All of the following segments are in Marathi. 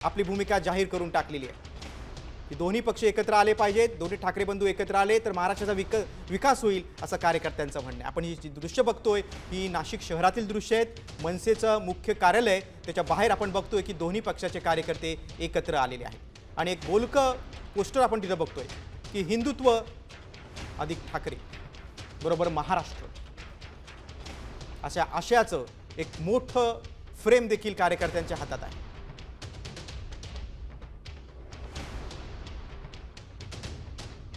आपली भूमिका जाहीर करून टाकलेली आहे की दोन्ही पक्ष एकत्र आले पाहिजेत, दोन्ही ठाकरे बंधू एकत्र आले तर महाराष्ट्राचा विकास होईल असं कार्यकर्त्यांचं म्हणणं आहे। आपण ही जी दृश्य बघतोय ही नाशिक शहरातील दृश्य आहेत। मनसेचं मुख्य कार्यालय त्याच्या बाहेर आपण बघतोय की दोन्ही पक्षाचे कार्यकर्ते एकत्र आलेले आहेत आणि एक बोलकं पोस्टर आपण तिथं बघतोय की हिंदुत्व अधिक ठाकरे बरोबर महाराष्ट्र अशा आशयाचं एक मोठं फ्रेम देखील कार्यकर्त्यांच्या हातात आहे।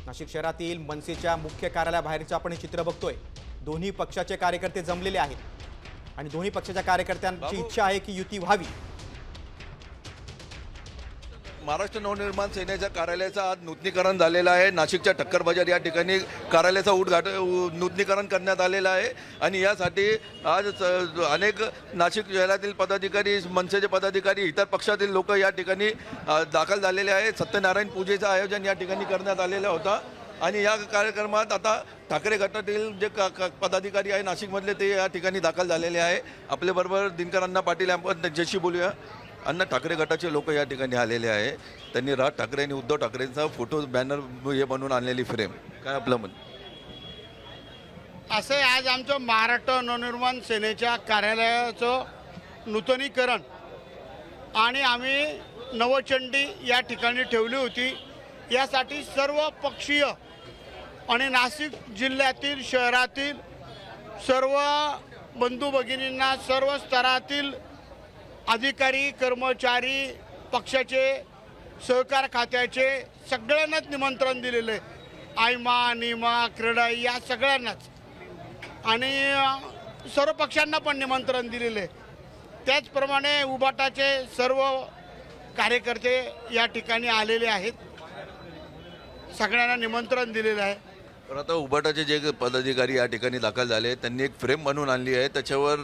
नाशिक शहरातील मनसेच्या मुख्य कार्यालयाबाहेरचं आपण हे चित्र बघतोय। दोन्ही पक्षाचे कार्यकर्ते जमलेले आहेत आणि दोन्ही पक्षाच्या कार्यकर्त्यांची इच्छा आहे की युती व्हावी। महाराष्ट्र नवनिर्माण सेनेच्या कार्यालयाचं आज नूतनीकरण झालेलं आहे। नाशिकच्या ठक्कर बाजार या ठिकाणी कार्यालयाचं नूतनीकरण करण्यात आलेलं आहे आणि यासाठी आज अनेक नाशिक शहरातील पदाधिकारी, मनसेचे पदाधिकारी, इतर पक्षातील लोक या ठिकाणी दाखल झालेले आहेत। सत्यनारायण पूजेचं आयोजन या ठिकाणी करण्यात आलेलं होतं आणि या कार्यक्रमात आता ठाकरे गटातील जे पदाधिकारी आहे नाशिकमधले ते या ठिकाणी दाखल झालेले आहे। आपल्याबरोबर दिनकर अण्णा पाटील आपण त्यांच्याशी बोलूया। अण्णा, ठाकरे गटाचे लोक या ठिकाणी आलेले आहे। त्यांनी राज ठाकरे आणि उद्धव ठाकरेंचा फोटो बॅनर हे बनवून आणलेली फ्रेम, काय आपलं म्हण? असं आज आमचं महाराष्ट्र नवनिर्माण सेनेच्या कार्यालयाचं नूतनीकरण आणि आम्ही नवचंडी या ठिकाणी ठेवली होती। यासाठी सर्व पक्षीय आणि नाशिक जिल्ह्यातील शहरातील सर्व बंधू भगिनींना, सर्व स्तरातील अधिकारी, कर्मचारी, पक्षाचे, सहकार खात्याचे सगळ्यांनाच निमंत्रण दिलेले, आयमा, निमा, क्रीडा या सगळ्यांनाच आणि सर्व पक्षांना पण निमंत्रण दिलेले। त्याचप्रमाणे उबाटाचे सर्व कार्यकर्ते या ठिकाणी आलेले आहेत, सगळ्यांना निमंत्रण दिलेलं आहे। तर आता उबाटाचे जे पदाधिकारी या ठिकाणी दाखल झाले त्यांनी एक फ्रेम बनवून आणली आहे, त्याच्यावर